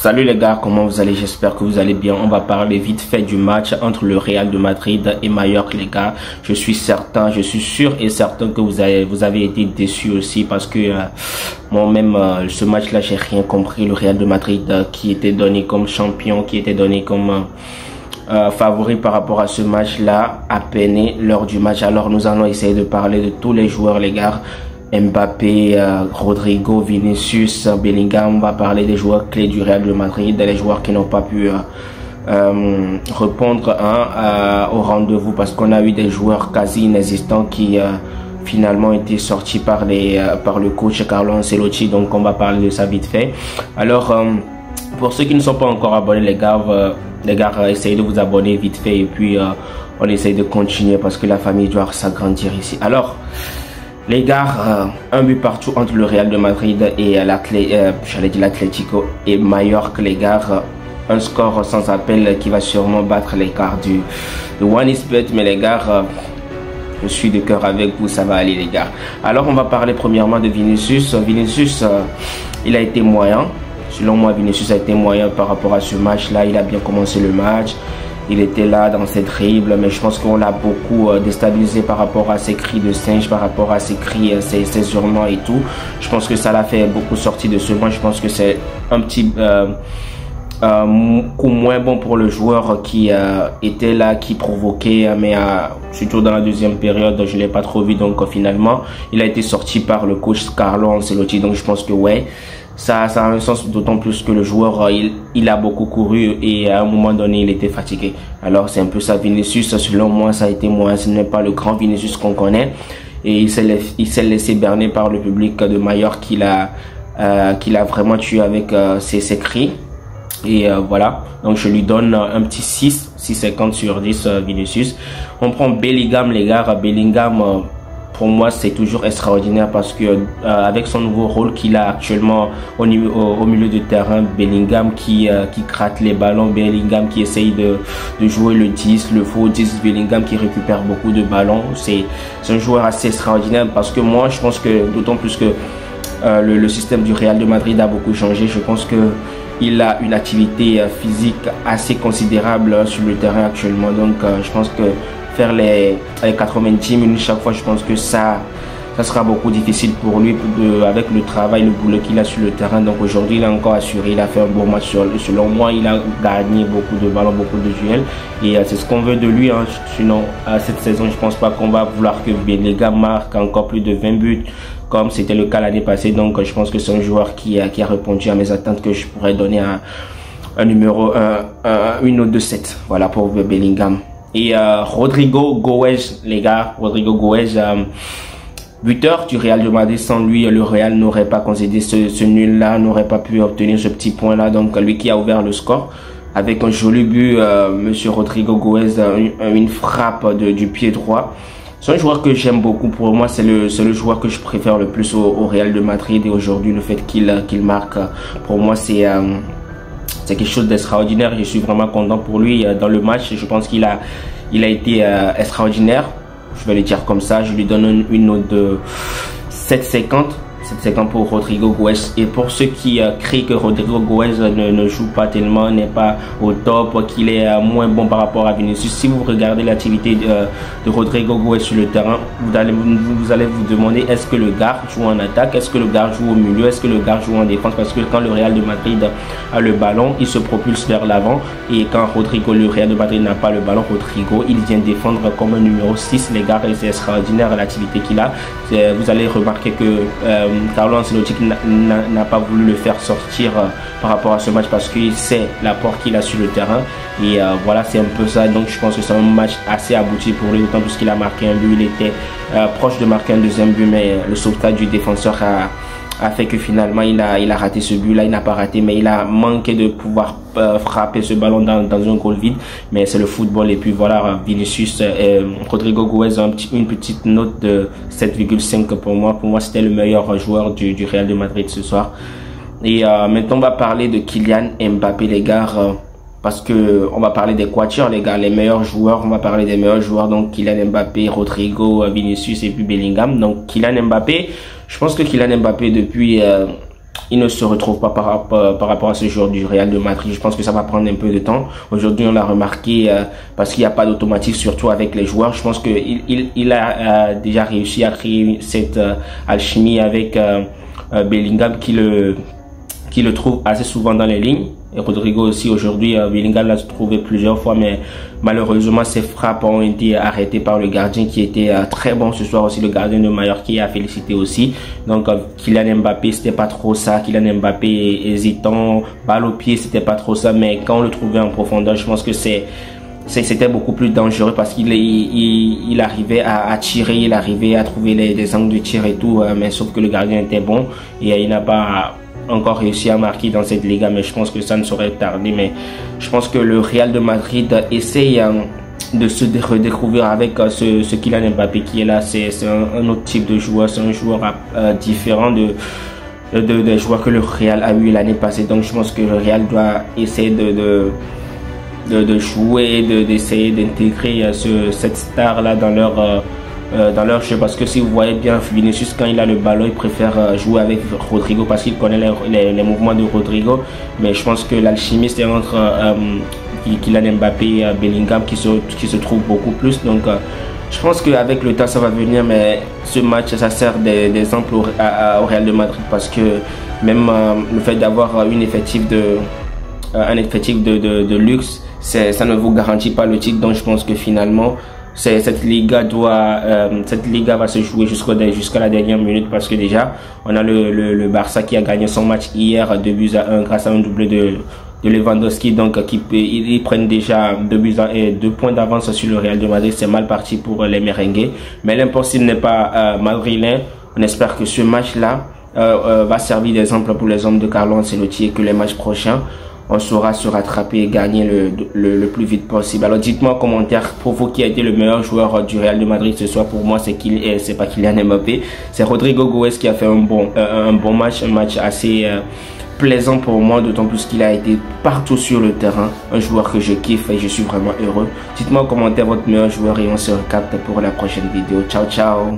Salut les gars, comment vous allez? J'espère que vous allez bien. On va parler vite fait du match entre le Real de Madrid et Mallorca les gars. Je suis sûr et certain que vous avez été déçus aussi parce que moi-même ce match-là j'ai rien compris. Le Real de Madrid qui était donné comme champion, qui était donné comme favori par rapport à ce match-là, a peiné lors du match. Alors nous allons essayer de parler de tous les joueurs les gars. Mbappé, Rodrigo, Vinicius, Bellingham. On va parler des joueurs clés du Real de Madrid, des joueurs qui n'ont pas pu répondre au rendez-vous parce qu'on a eu des joueurs quasi inexistants qui finalement étaient sortis par le coach Carlo Ancelotti. Donc on va parler de ça vite fait. Alors pour ceux qui ne sont pas encore abonnés les gars, essayez de vous abonner vite fait et puis on essaye de continuer parce que la famille doit s'agrandir ici. Alors les gars, un but partout entre le Real de Madrid et l'Atlético et Mallorca, les gars. Un score sans appel qui va sûrement battre l'écart de OneXBet. Mais les gars, je suis de cœur avec vous, ça va aller les gars. Alors on va parler premièrement de Vinicius. Vinicius, il a été moyen. Selon moi, Vinicius a été moyen par rapport à ce match-là. Il a bien commencé le match. Il était là dans ses dribbles, mais je pense qu'on l'a beaucoup déstabilisé par rapport à ses cris de singe, par rapport à ses cris, ses hurlements et tout. Je pense que ça l'a fait beaucoup sortir de ce match. Je pense que c'est un petit coup moins bon pour le joueur qui était là, qui provoquait, mais surtout dans la deuxième période, je ne l'ai pas trop vu. Donc finalement, il a été sorti par le coach Carlo Ancelotti. Donc je pense que ouais. Ça a un sens d'autant plus que le joueur, il a beaucoup couru et à un moment donné, il était fatigué. Alors, c'est un peu ça, Vinicius, selon moi, ça a été moins. Ce n'est pas le grand Vinicius qu'on connaît. Et il s'est laissé berner par le public de Mallorca qu'il a vraiment tué avec ses cris. Et voilà, donc je lui donne un petit 6,50 sur 10 Vinicius. On prend Bellingham, les gars. Bellingham... pour moi, c'est toujours extraordinaire parce que avec son nouveau rôle qu'il a actuellement au milieu de terrain, Bellingham qui gratte les ballons, Bellingham qui essaye de jouer le 10, le faux 10, Bellingham qui récupère beaucoup de ballons. C'est un joueur assez extraordinaire parce que moi, je pense que d'autant plus que le système du Real de Madrid a beaucoup changé. Je pense que il a une activité physique assez considérable sur le terrain actuellement. Donc, je pense que faire les 90 minutes chaque fois, je pense que ça sera beaucoup difficile pour lui avec le travail, le boulot qu'il a sur le terrain. Donc aujourd'hui, il a encore assuré, il a fait un bon match. Selon moi, il a gagné beaucoup de ballons, beaucoup de duels. Et c'est ce qu'on veut de lui. Hein. Sinon, cette saison, je pense pas qu'on va vouloir que Bellingham marque encore plus de 20 buts comme c'était le cas l'année passée. Donc je pense que c'est un joueur qui a répondu à mes attentes, que je pourrais donner une note de 7. Voilà pour Bellingham. Et Rodrigo Goes, les gars, Rodrigo Goes, buteur du Real de Madrid. Sans lui, le Real n'aurait pas concédé ce nul-là, n'aurait pas pu obtenir ce petit point-là. Donc lui qui a ouvert le score avec un joli but, Monsieur Rodrigo Goes, une frappe du pied droit. C'est un joueur que j'aime beaucoup. Pour moi, c'est le joueur que je préfère le plus au Real de Madrid. Et aujourd'hui, le fait qu'il marque, pour moi, c'est quelque chose d'extraordinaire. Je suis vraiment content pour lui dans le match. Je pense qu'il a été extraordinaire. Je vais le dire comme ça. Je lui donne une note de 7,50. 7,50 pour Rodrigo Goes. Et pour ceux qui crient que Rodrigo Goes ne joue pas tellement, n'est pas au top, qu'il est moins bon par rapport à Vinicius, si vous regardez l'activité de Rodrigo Goes sur le terrain, vous allez vous demander est-ce que le gars joue en attaque, est-ce que le gars joue au milieu, est-ce que le gars joue en défense, parce que quand le Real de Madrid a le ballon, il se propulse vers l'avant, et quand le Real de Madrid n'a pas le ballon, Rodrigo, il vient défendre comme un numéro 6, les gars, et c'est extraordinaire l'activité qu'il a. Vous allez remarquer que Carlo Ancelotti n'a pas voulu le faire sortir par rapport à ce match parce qu'il sait l'apport qu'il a sur le terrain. Et voilà, c'est un peu ça. Donc je pense que c'est un match assez abouti pour lui, d'autant plus qu'il a marqué un but. Il était proche de marquer un deuxième but, mais le sauvetage du défenseur a fait que finalement il a raté ce but là. Il n'a pas raté, mais il a manqué de pouvoir frapper ce ballon dans un goal vide. Mais c'est le football. Et puis voilà, Vinicius, Rodrigo Goes, une petite note de 7,5 pour moi. Pour moi, c'était le meilleur joueur du Real de Madrid ce soir. Et maintenant on va parler de Kylian Mbappé, les gars, parce que on va parler des quatuors, les gars, les meilleurs joueurs. On va parler des meilleurs joueurs, donc Kylian Mbappé, Rodrigo, Vinicius et puis Bellingham. Donc Kylian Mbappé, je pense que Kylian Mbappé depuis il ne se retrouve pas par rapport à ce joueur du Real de Madrid. Je pense que ça va prendre un peu de temps. Aujourd'hui, on l'a remarqué parce qu'il n'y a pas d'automatique, surtout avec les joueurs. Je pense qu'il a déjà réussi à créer cette alchimie avec Bellingham qui le trouve assez souvent dans les lignes. Et Rodrigo aussi aujourd'hui, Bellingham l'a trouvé plusieurs fois, mais malheureusement ses frappes ont été arrêtées par le gardien qui était très bon ce soir aussi, le gardien de Mallorca qui a félicité aussi. Donc Kylian Mbappé, c'était pas trop ça. Kylian Mbappé hésitant, balle au pied, c'était pas trop ça, mais quand on le trouvait en profondeur, je pense que c'était beaucoup plus dangereux parce qu'il arrivait à tirer, il arrivait à trouver des angles de tir et tout, mais sauf que le gardien était bon et il n'a pas encore réussi à marquer dans cette Liga, mais je pense que ça ne saurait tarder. Mais je pense que le Real de Madrid essaye de se redécouvrir avec ce Kylian Mbappé qui est là. C'est un autre type de joueur, c'est un joueur différent des joueurs que le Real a eu l'année passée. Donc je pense que le Real doit essayer de jouer, d'essayer d'intégrer cette star là dans leur jeu, parce que si vous voyez bien Vinicius, quand il a le ballon, il préfère jouer avec Rodrigo parce qu'il connaît les mouvements de Rodrigo. Mais je pense que l'alchimie c'est entre Kylian Mbappé et Bellingham qui se trouve beaucoup plus. Donc je pense qu'avec le temps ça va venir, mais ce match ça sert d'exemple au Real de Madrid, parce que même le fait d'avoir un effectif de luxe, ça ne vous garantit pas le titre. Donc je pense que finalement cette Liga va se jouer jusqu'à la dernière minute, parce que déjà on a le Barça qui a gagné son match hier 2-1 grâce à un doublé de Lewandowski. Donc ils prennent déjà 2-1 et 2 points d'avance sur le Real de Madrid. C'est mal parti pour les merengues, mais l'impossible n'est pas madrilène. On espère que ce match là va servir d'exemple pour les hommes de Carlo Ancelotti et que les matchs prochains on saura se rattraper et gagner le plus vite possible. Alors dites-moi en commentaire, pour vous, qui a été le meilleur joueur du Real de Madrid ce soir. Pour moi, c'est pas Kylian Mbappé, c'est Rodrigo Goes qui a fait un bon match, un match assez plaisant pour moi, d'autant plus qu'il a été partout sur le terrain, un joueur que je kiffe et je suis vraiment heureux. Dites-moi en commentaire votre meilleur joueur et on se recapte pour la prochaine vidéo. Ciao ciao.